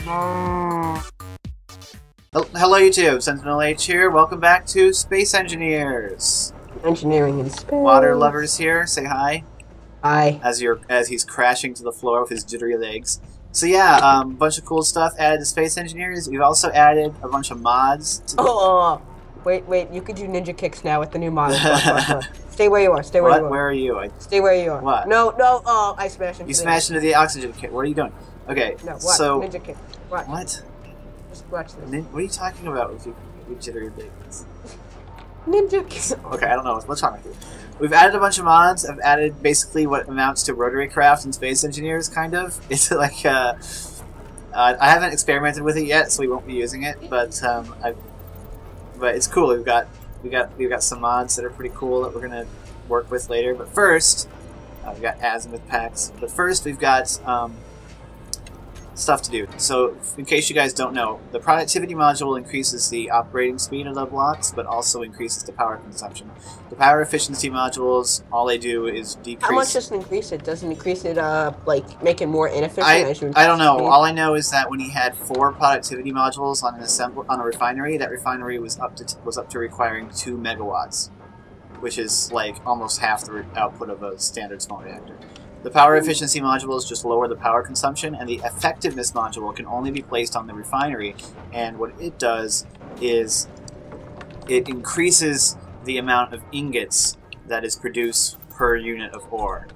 Hello YouTube, SentinalhMC here. Welcome back to Space Engineers. Engineering in space. Waterlubbers here. Say hi. Hi. As he's crashing to the floor with his jittery legs. So yeah, a bunch of cool stuff added to Space Engineers. We've also added a bunch of mods. To Wait, you could do ninja kicks now with the new mods. Stay where you are. Stay where you are. Where are you? Stay where you are. What? No. Oh, I smashed into. You smashed into the oxygen kit. What are you doing? Okay. No. What? So Ninja kick. What? What? Just watch this. What are you talking about with your jittery legs? Ninja kick. Okay, I don't know. What's wrong with you? We've added a bunch of mods. I've added basically what amounts to rotary craft and Space Engineers, kind of. It's like I haven't experimented with it yet, so we won't be using it. But but it's cool. We've got some mods that are pretty cool that we're gonna work with later. But first, we've got azimuth packs. But first, we've got stuff to do. So, in case you guys don't know, the productivity module increases the operating speed of the blocks, but also increases the power consumption. The power efficiency modules, all they do is decrease. How much does it increase it? Doesn't increase it like make it more inefficient? I don't know. All I know is that when he had 4 productivity modules on a refinery, that refinery was up to requiring 2 megawatts, which is like almost half the output of a standard small reactor. The power efficiency modules just lower the power consumption, and the effectiveness module can only be placed on the refinery, and what it does is it increases the amount of ingots that is produced per unit of ore.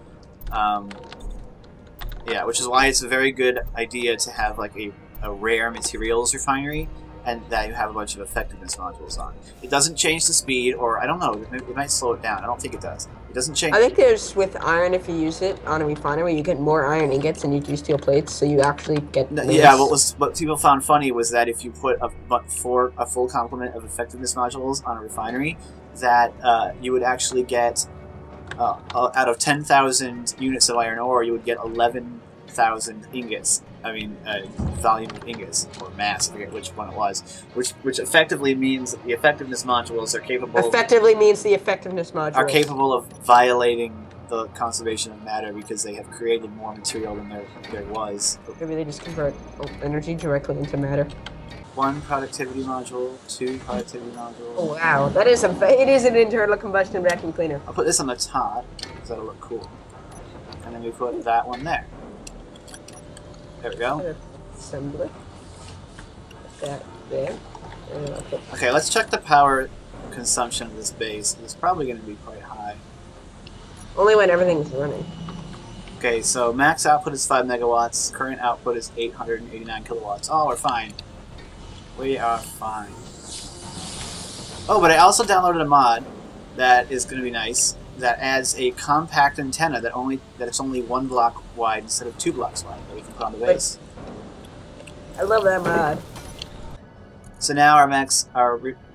Yeah, which is why it's a very good idea to have like a rare materials refinery, and that you have a bunch of effectiveness modules on. It doesn't change the speed, or I don't know, it might slow it down. I don't think it does. It doesn't change. I think there's, with iron, if you use it on a refinery, you get more iron ingots and you do steel plates, so you actually get... Yeah, what people found funny was that if you put a full complement of effectiveness modules on a refinery, that you would actually get, out of 10,000 units of iron ore, you would get 11,000 ingots. I mean, volume of ingots, or mass, I forget which one it was, which effectively means that the effectiveness modules are capable... Effectively means the effectiveness modules are capable of violating the conservation of matter because they have created more material than there was. Maybe they just convert energy directly into matter. 1 productivity module, 2 productivity modules. Oh wow, it is an internal combustion vacuum cleaner. I'll put this on the top, because that'll look cool. And then we put that one there. There we go. Assembler. Put that there. Okay, let's check the power consumption of this base. It's probably going to be quite high. Only when everything's running. Okay, so max output is 5 megawatts. Current output is 889 kilowatts. Oh, we're fine. We are fine. Oh, but I also downloaded a mod that is going to be nice. That adds a compact antenna that it's only 1 block wide instead of 2 blocks wide that we can put on the base. I love that mod. So now our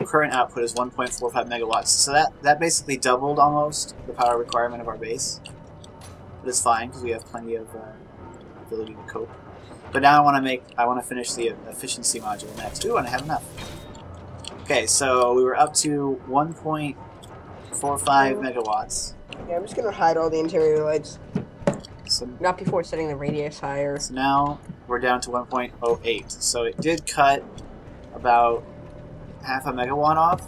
current output is 1.45 megawatts. So that basically doubled almost the power requirement of our base. But it's fine because we have plenty of ability to cope. But now I want to finish the efficiency module next. Ooh, and I have enough. Okay, so we were up to 1.45 megawatts. Yeah, I'm just gonna hide all the interior lights. So, not before setting the radius higher. So now we're down to 1.08. So it did cut about half a megawatt off.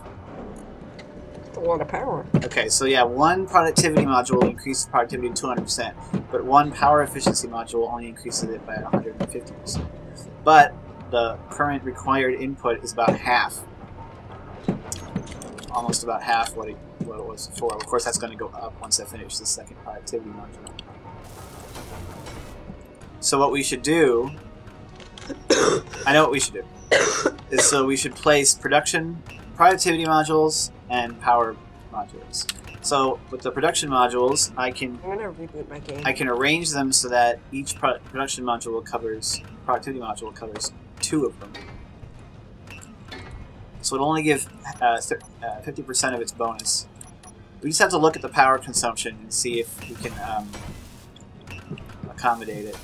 That's a lot of power. Okay, so yeah, 1 productivity module increases productivity to 200%, but 1 power efficiency module only increases it by 150%. But the current required input is about half. Almost about half what it was before. Of course, that's going to go up once I finish the second productivity module. So what we should do... I know what we should do. Is so we should place productivity modules and power modules. So with the production modules, I'm gonna reboot my game. I can arrange them so that each productivity module covers 2 of them. So it'll only give 50% of its bonus. We just have to look at the power consumption and see if we can accommodate it.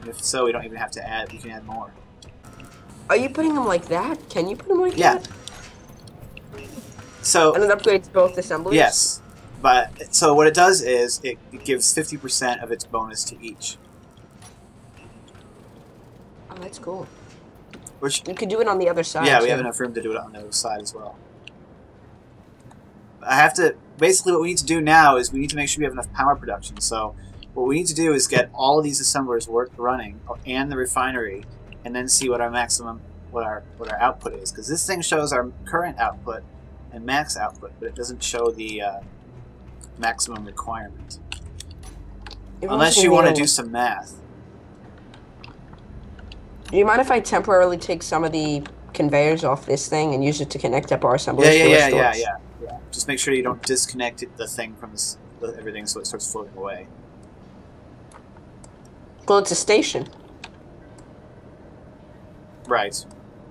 And if so, we don't even have to add. We can add more. Are you putting them like that? Can you put them like that? Yeah. So. And it upgrades both assemblies? Yes. But so what it does is it gives 50% of its bonus to each. Oh, that's cool. Which You could do it on the other side. yeah, we too. have enough room to do it on the other side as well. I have to basically what we need to do now is we need to make sure we have enough power production. So what we need to do is get all of these assemblers running and the refinery, and then see what our maximum what our output is, because this thing shows our current output and max output, but it doesn't show the maximum requirement. Unless you want to do some math. Do you mind if I temporarily take some of the conveyors off this thing and use it to connect up our assemblers? Yeah. Just make sure you don't disconnect the thing from everything so it starts floating away. Well, it's a station. Right.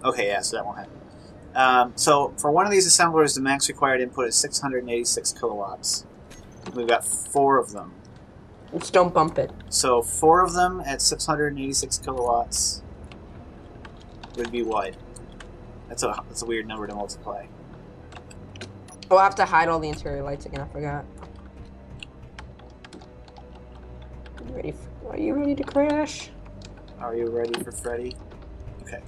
Okay, yeah, so that won't happen. So for one of these assemblers, the max required input is 686 kilowatts. We've got 4 of them. Just don't bump it. So 4 of them at 686 kilowatts would be what? That's a weird number to multiply. Oh, I have to hide all the interior lights again. I forgot. Are you ready to crash? Are you ready for Freddy? Okay.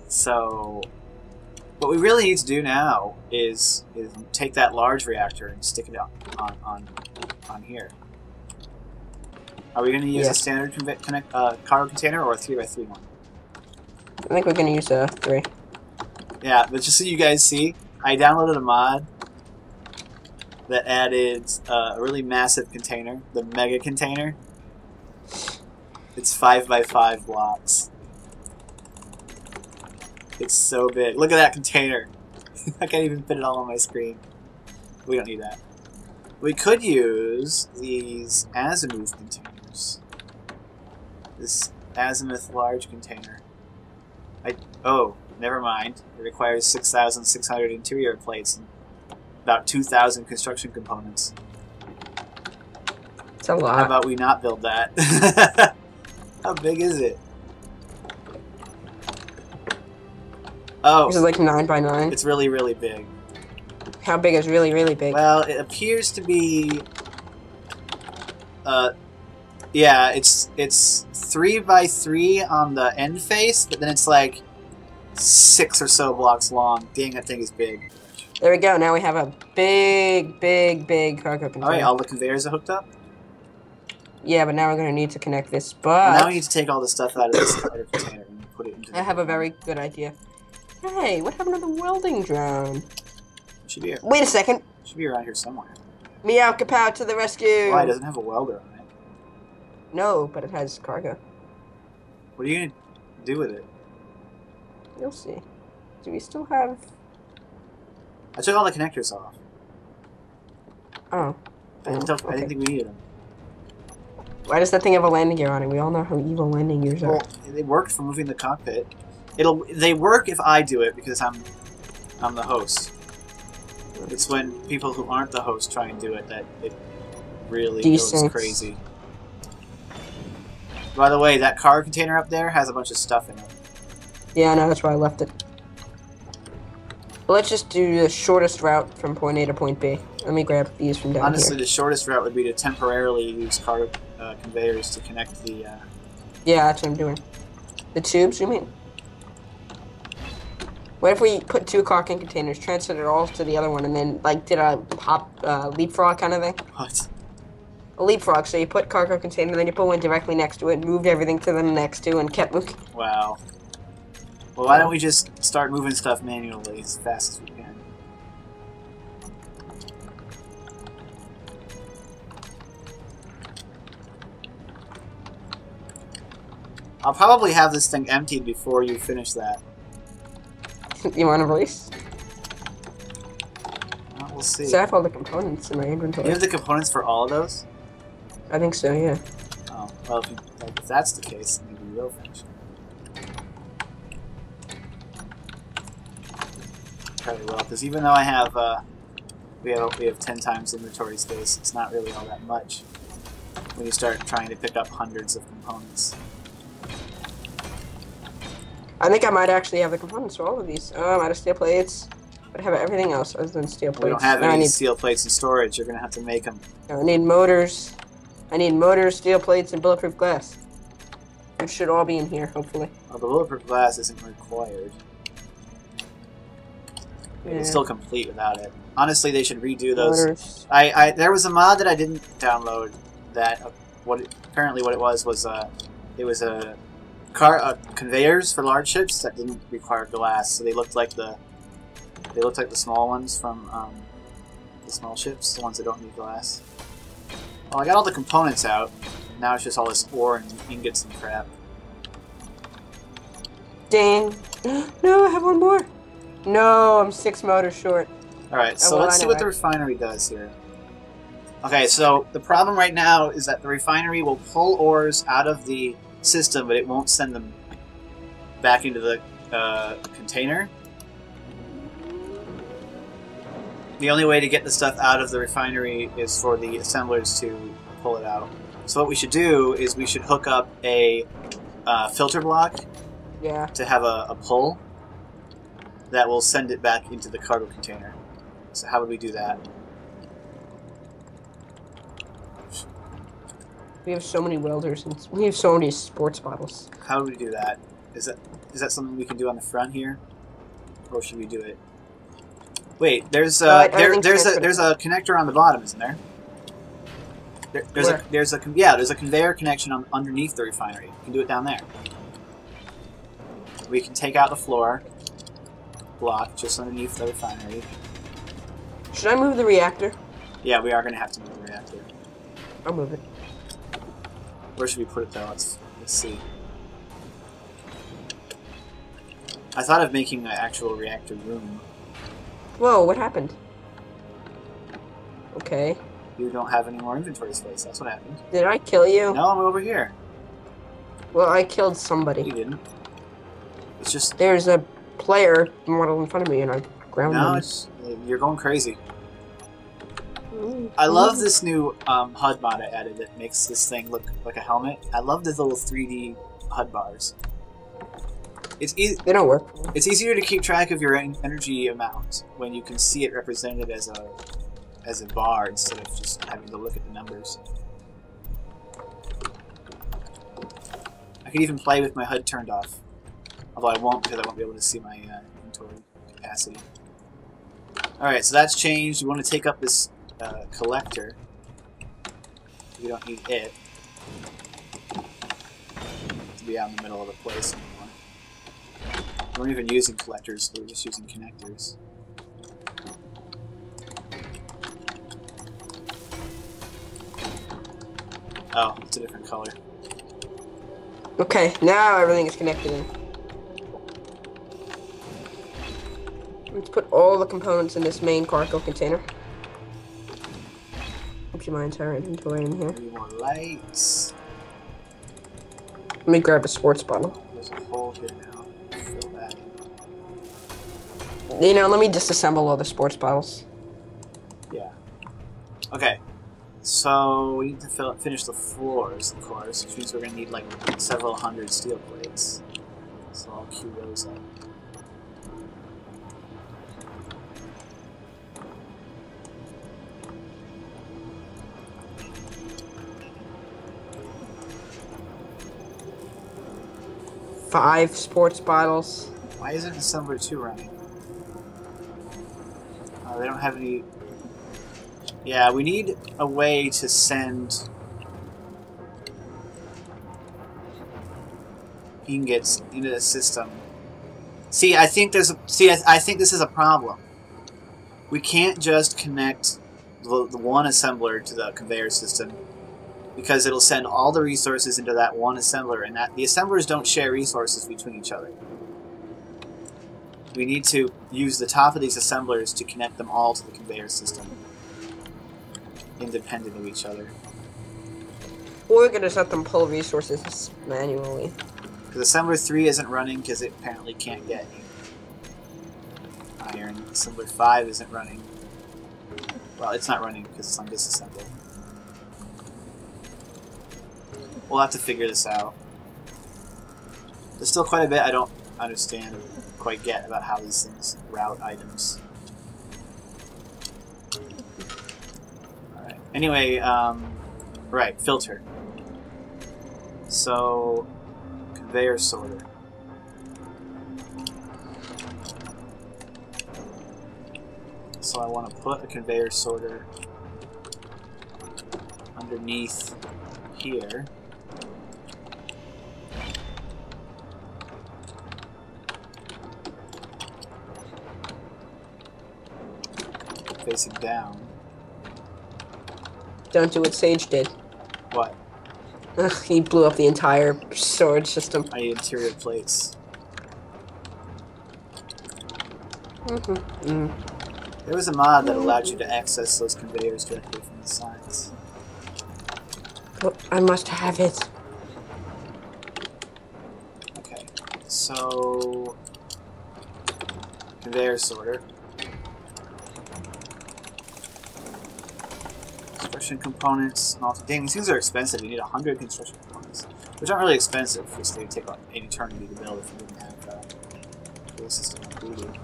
So what we really need to do now is take that large reactor and stick it on here. Are we going to use a standard cargo container or a 3x3 one? I think we're going to use a 3. Yeah, but just so you guys see, I downloaded a mod that added a really massive container, the mega container. It's 5x5 blocks. It's so big. Look at that container. I can't even fit it all on my screen. We don't need that. We could use these azimuth containers. This azimuth large container. Oh, never mind. It requires 6,600 interior plates and about 2,000 construction components. It's a lot. How about we not build that? How big is it? Oh. Is it like 9 by 9? It's really, really big. How big is really, really big? Well, it appears to be... yeah, it's 3 by 3 on the end face, but then it's like 6 or so blocks long. Dang, that thing is big. There we go. Now we have a big, big, big cargo container. Alright, all the conveyors are hooked up? Yeah, but now we're going to need to connect this, but... Now we need to take all the stuff out of this container and put it into the... I have a very good idea. Hey, what happened to the welding drone? It should be... Wait a second. It should be around here somewhere. Meow Kapow to the rescue! Why? It doesn't have a welder on it. No, but it has cargo. What are you going to do with it? You'll see. Do we still have... I took all the connectors off. Oh. I didn't think we needed them. Why does that thing have a landing gear on it? We all know how evil landing gears are. Well, they worked for moving the cockpit. They work if I do it because I'm the host. It's when people who aren't the host try and do it that it really goes crazy. By the way, that car container up there has a bunch of stuff in it. Yeah, I know, that's why I left it. Well, let's just do the shortest route from point A to point B. Let me grab these from down here. Honestly, the shortest route would be to temporarily use car conveyors to connect the... Yeah, that's what I'm doing. The tubes, you mean? What if we put 2 cargo containers, transferred it all to the other one, and then, like, did a leapfrog kind of thing? What? A leapfrog, so you put cargo container, then you put one directly next to it, moved everything to the next to, and kept moving. Wow. Well, why don't we just start moving stuff manually as fast as we can? I'll probably have this thing emptied before you finish that. You want a race? Well, we'll see. So I have all the components in my inventory. You have the components for all of those? I think so, yeah. Oh, well, if that's the case, maybe we will finish. Probably will, because even though I have, we have 10 times inventory space, it's not really all that much when you start trying to pick up hundreds of components. I think I might actually have the components for all of these. I'm out of steel plates, but I have everything else other than steel plates. We don't have any steel plates in storage. You're going to have to make them. I need motors. I need motors, steel plates, and bulletproof glass. It should all be in here, hopefully. Well, the bulletproof glass isn't required. Yeah. It's still complete without it. Honestly, they should redo those. Motors. There was a mod that I didn't download that apparently what it was it was a conveyors for large ships that didn't require glass, so they looked like the small ones from the small ships, the ones that don't need glass. Well, I got all the components out. Now it's just all this ore and ingots and crap. Dang. No, I have one more. No, I'm 6 motors short. Alright, so let's see what the refinery does here. Okay, so the problem right now is that the refinery will pull ores out of the system, but it won't send them back into the container. The only way to get the stuff out of the refinery is for the assemblers to pull it out. So what we should do is we should hook up a filter block to have a pull that will send it back into the cargo container. So how would we do that? We have so many welders and we have so many sports bottles. How do we do that? Is that something we can do on the front here, or should we do it? Wait, there's a connector on the bottom, isn't there? There's a conveyor connection underneath the refinery. We can do it down there. We can take out the floor block just underneath the refinery. Should I move the reactor? Yeah, we are going to have to move the reactor. I'll move it. Where should we put it though? Let's see. I thought of making an actual reactor room. Whoa, what happened? Okay. You don't have any more inventory space. That's what happened. Did I kill you? No, I'm over here. Well, I killed somebody. You didn't. It's just... There's a player model in front of me and I ground him. No, you're going crazy. I love this new HUD mod I added that makes this thing look like a helmet. I love the little 3D HUD bars. They don't work. It's easier to keep track of your energy amount when you can see it represented as a bar instead of just having to look at the numbers. I can even play with my HUD turned off, although I won't because I won't be able to see my inventory capacity. Alright, so that's changed. We want to take up this collector. We don't need it to be out in the middle of the place anymore. We weren't even using collectors, we were just using connectors. Oh, it's a different color. Okay, now everything is connected in. Let's put all the components in this main cargo container. Empty my entire inventory in here. Need more lights. Let me grab a sports bottle. There's a hole here now. Fill that in. You know, let me disassemble all the sports bottles. Yeah. Okay. So we need to finish the floors, of course, which means we're going to need like several hundred steel plates. So I'll queue those up. Five sports bottles. Why isn't Assembler 2 running? They don't have any... Yeah, we need a way to send ingots into the system. See, I think there's a... I think this is a problem. We can't just connect the one assembler to the conveyor system, because it'll send all the resources into that one assembler, and that the assemblers don't share resources between each other. We need to use the top of these assemblers to connect them all to the conveyor system, independent of each other. We're gonna just let them pull resources manually. Because Assembler 3 isn't running because it apparently can't get any iron. Assembler 5 isn't running. Well, it's not running because it's on disassembly. We'll have to figure this out. There's still quite a bit I don't understand or quite get about how these things route items. Alright. Anyway, right, filter. So, conveyor sorter. So I want to put a conveyor sorter underneath here. Facing down. Don't do what Sage did. What? He blew up the entire storage system. I need interior plates. There was a mod that allowed you to access those conveyors directly from the sides. Oh, I must have it. Okay, so conveyor sorter. Construction components. Dang, these things are expensive. You need 100 construction components, which aren't really expensive because they take an eternity to build if you didn't have the system included.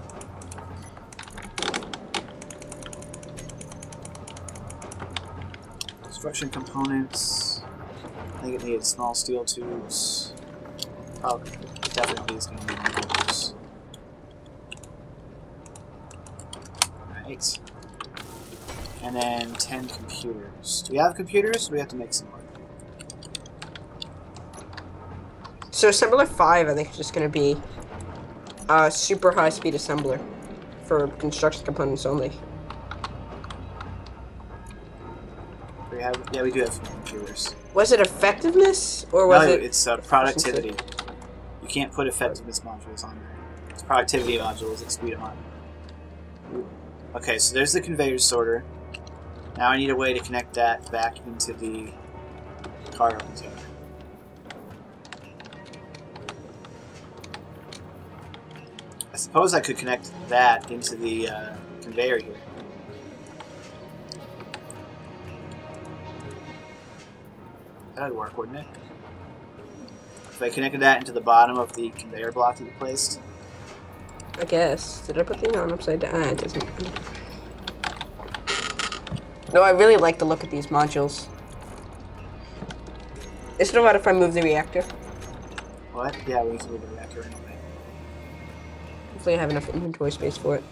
Construction components. I think it needed small steel tubes. Oh, definitely is going to need motors. Right. And then 10 computers. Do we have computers? Or do we have to make some more? So assembler 5, I think, is just going to be a super high-speed assembler for construction components only. Yeah, we do have some computers. Was it effectiveness, or was it... it's productivity. You can't put effectiveness modules on there. It's productivity modules that speed them up. Okay, so there's the conveyor sorter. Now I need a way to connect that back into the cargo container. I suppose I could connect that into the conveyor here. That would work, wouldn't it? If I connected that into the bottom of the conveyor block that you placed. I guess. Did I put the on upside down? Ah, it doesn't. No, I really like the look of these modules. Is it alright if I move the reactor? What? Yeah, we need to move the reactor anyway. Hopefully I have enough inventory space for it.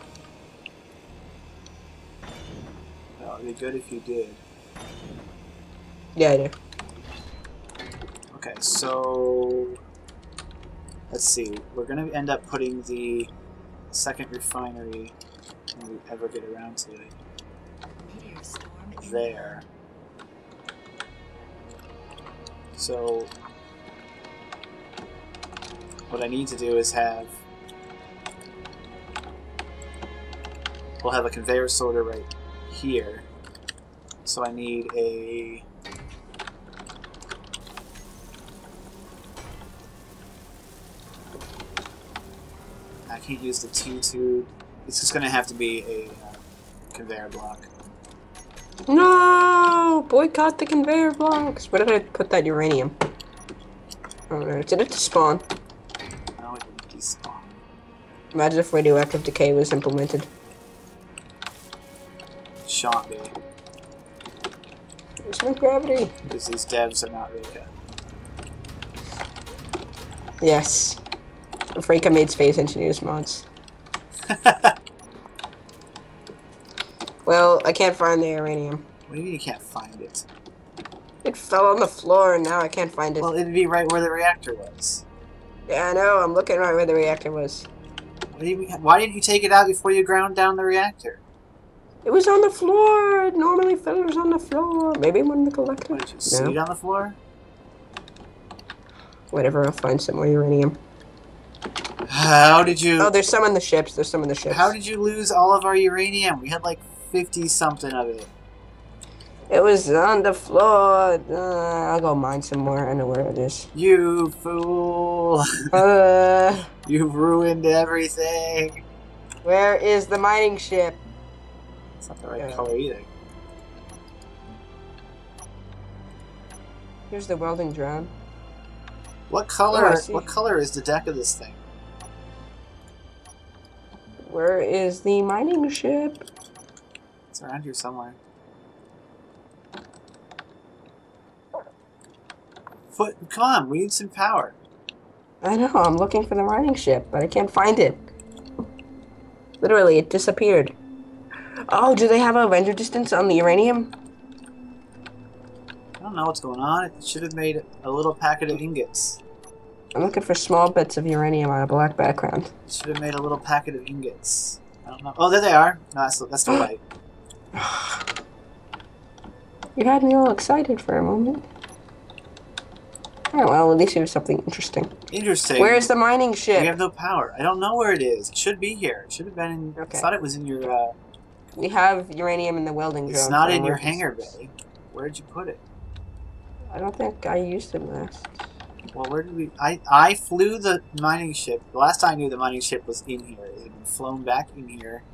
Well, it'd be good if you did. Yeah, I do. Okay, so let's see. We're going to end up putting the second refinery, when we ever get around to it, there. So what I need to do is we'll have a conveyor sorter right here. So I need a I can't use the T-tube. It's just going to have to be a conveyor block. No! Boycott the conveyor blocks! Where did I put that uranium? Oh no, did it despawn? No, it didn't despawn. Imagine if radioactive decay was implemented. Shan't be. There's no gravity. Because these devs are not Rika. Yes. Afrika made space engineers mods. Well, I can't find the uranium. What do you mean you can't find it? It fell on the floor and now I can't find it. Well, it'd be right where the reactor was. Yeah, I know. I'm looking right where the reactor was. What do you mean? Why didn't you take it out before you ground down the reactor? It was on the floor. It normally fills on the floor. Maybe one in the collector. What, did you see it on the floor? Whatever, I'll find some more uranium. How did you... Oh, there's some in the ships. There's some in the ships. How did you lose all of our uranium? We had like 50-something of it. It was on the floor. I'll go mine some more. I know where it is. You fool. You've ruined everything. Where is the mining ship? It's not the right color either. Here's the welding drone. What color? Oh, what color is the deck of this thing? Where is the mining ship? It's around here somewhere. Come on, we need some power. I know, I'm looking for the mining ship, but I can't find it. Literally, it disappeared. Oh, do they have a render distance on the uranium? I don't know what's going on. It should have made a little packet of ingots. I'm looking for small bits of uranium on a black background. It should have made a little packet of ingots. I don't know. Oh, there they are. No, that's the light. You had me all excited for a moment. Oh, well, at least it was something interesting. Interesting. Where's the mining ship? We have no power. I don't know where it is. It should be here. It should have been in... Okay. I thought it was in your... We have uranium in the welding zone. It's not in your hangar bay. Where'd you put it? I don't think I used it last. Well, where did we... I flew the mining ship. The last time I knew the mining ship was in here. It had been flown back in here.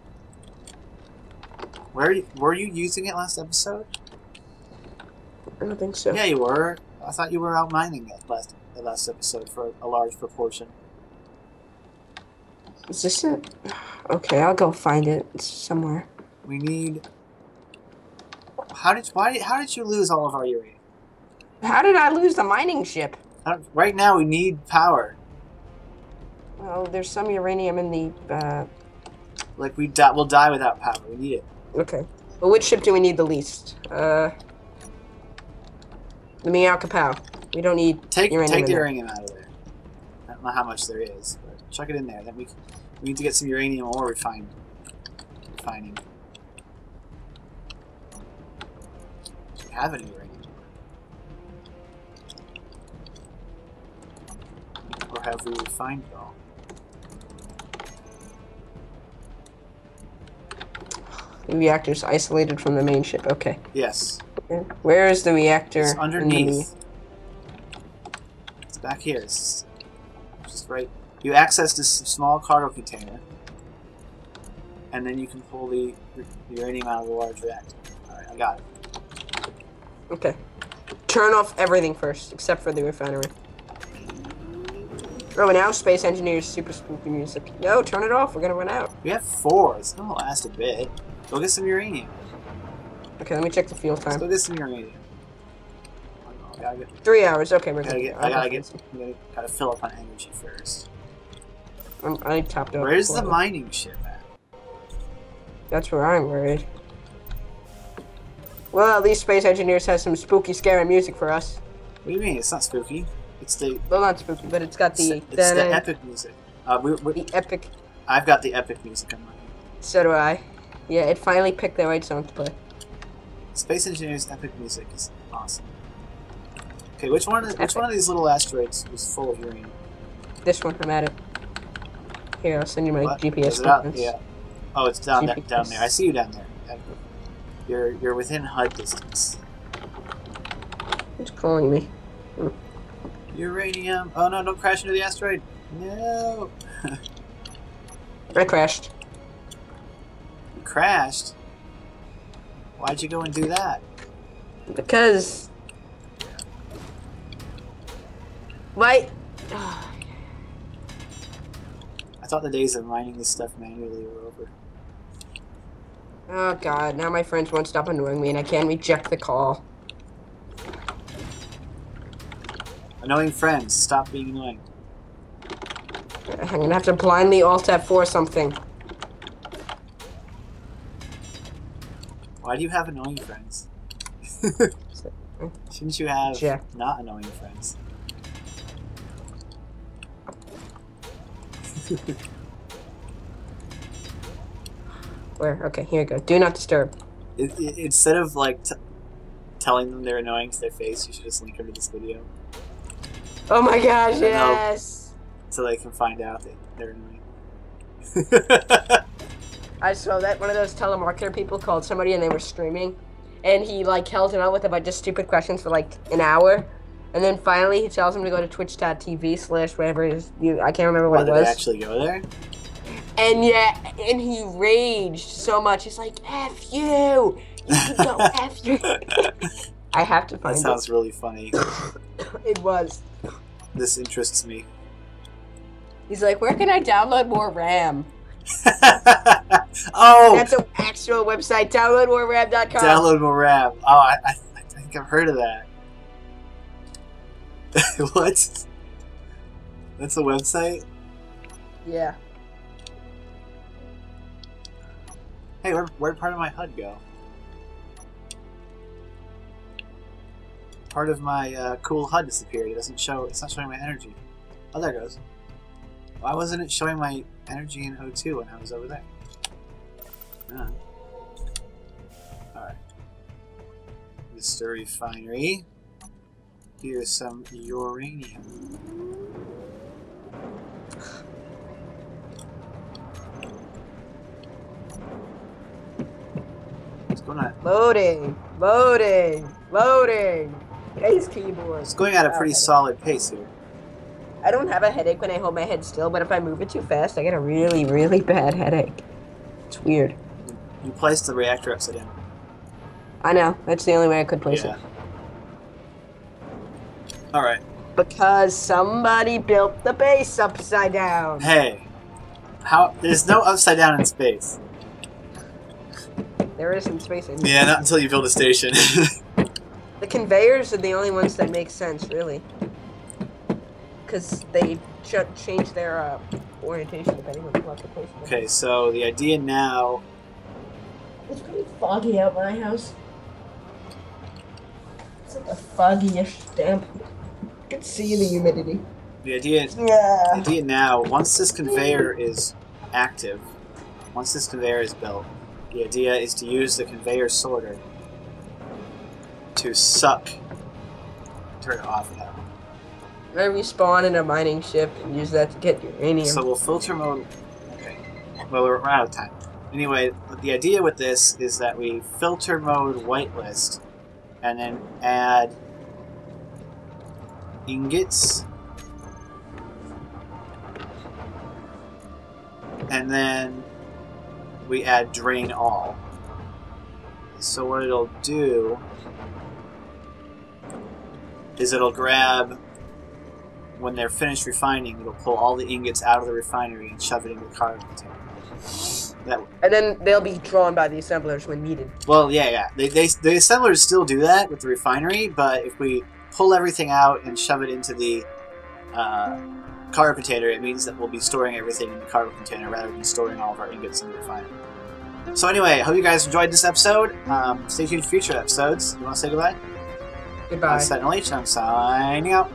Were you using it last episode? I don't think so. Yeah, you were. I thought you were out mining it the last episode for a large proportion. Is this it? Okay, I'll go find it. It's somewhere. We need... How did you lose all of our uranium? How did I lose the mining ship? Right now we need power. Well, there's some uranium in the, Like we'll die without power. We need it. Okay. Well, which ship do we need the least? The Meow Kapow. We don't need Take uranium the uranium out of there. I don't know how much there is, but chuck it in there. Then we need to get some uranium or refining. Do we have any uranium? Or have we refined it all? The reactor's isolated from the main ship. Okay. Yes. Where is the reactor? It's underneath. It's back here. It's just right. You access this small cargo container, and then you can pull the uranium out of the large reactor. Alright, I got it. Okay. Turn off everything first, except for the refinery. Oh, and now Space Engineer's super spooky music. No, turn it off. We're gonna run out. We have 4. It's gonna last a bit. Go get some uranium. Okay, let me check the fuel Let's time. go get some uranium. I gotta get, 3 hours. Okay, we're good. I gotta fill up on energy first. I topped up. Where's the mining ship at? That's where I'm worried. Well, at least Space Engineers has some spooky, scary music for us. What do you mean? It's not spooky. It's the... Well, not spooky, but it's got the... It's the epic music. The epic... I've got the epic music on mine. So do I. Yeah, it finally picked the right song to play. Space Engineers' epic music is awesome. Okay, which one of these little asteroids was full of uranium? This one, I'm at it. Here, I'll send you my GPS Is it out? coordinates. Yeah. Oh, it's down GPS. down there. I see you down there. You're within HUD distance. Who's calling me? Uranium. Oh no! Don't crash into the asteroid. No. I crashed. You crashed. Why'd you go and do that? Because... Why? I thought the days of mining this stuff manually were over. Oh god, now my friends won't stop annoying me and I can't reject the call. Annoying friends, stop being annoying. I'm gonna have to blindly Alt F4 something. Why do you have annoying friends? Shouldn't you have not annoying friends? Where? Okay, here we go. Do not disturb. Instead of like telling them they're annoying to their face, you should just link them to this video. Oh my gosh, yes! So they can find out that they're annoying. I saw that one of those telemarketer people called somebody and they were streaming, and he like held him out with a bunch of stupid questions for like an hour, and then finally he tells him to go to twitch.tv/whatever it is. I can't remember what it was. Did they actually go there? And yeah, and he raged so much. He's like, F you! You can go F you! I have to find it. That sounds really funny. It was. This interests me. He's like, where can I download more RAM? Oh! That's an actual website, downloadmoreram.com. Download more RAM. Oh, I think I've heard of that. What? That's a website? Yeah. Hey, where'd part of my HUD go? Part of my cool HUD disappeared. It doesn't show. It's not showing my energy. Oh, there it goes. Why wasn't it showing my energy in O2 when I was over there? Alright. Mr. Refinery. Here's some uranium. What's going on? Loading! Loading! Loading! Pace keyboard. It's going at a pretty solid pace here. I don't have a headache when I hold my head still, but if I move it too fast, I get a really, really bad headache. It's weird. You placed the reactor upside down. I know. That's the only way I could place it. Alright. Because somebody built the base upside down. Hey. How? There's no upside down in space. There is in space. Yeah, not until you build a station. The conveyors are the only ones that make sense, really. Because they change their orientation depending on what the place is. Okay, so the idea now... It's pretty foggy out my house. It's like a foggy-ish damp. You can see the humidity. The idea now, once this conveyor is active, once this conveyor is built, the idea is to use the conveyor sorter to suck... Turn it off now. I respawn in a mining ship and use that to get uranium. So we'll filter mode... Okay. Well, we're out of time. Anyway, the idea with this is that we filter mode whitelist and then add ingots and then we add drain all. So what it'll do is it'll grab, when they're finished refining, it'll pull all the ingots out of the refinery and shove it into the cargo container. And then they'll be drawn by the assemblers when needed. Well, yeah. The assemblers still do that with the refinery, but if we pull everything out and shove it into the cargo container, it means that we'll be storing everything in the cargo container rather than storing all of our ingots in the refinery. So anyway, I hope you guys enjoyed this episode. Stay tuned for future episodes. You want to say goodbye? Goodbye. SentinalhMC, I'm signing out.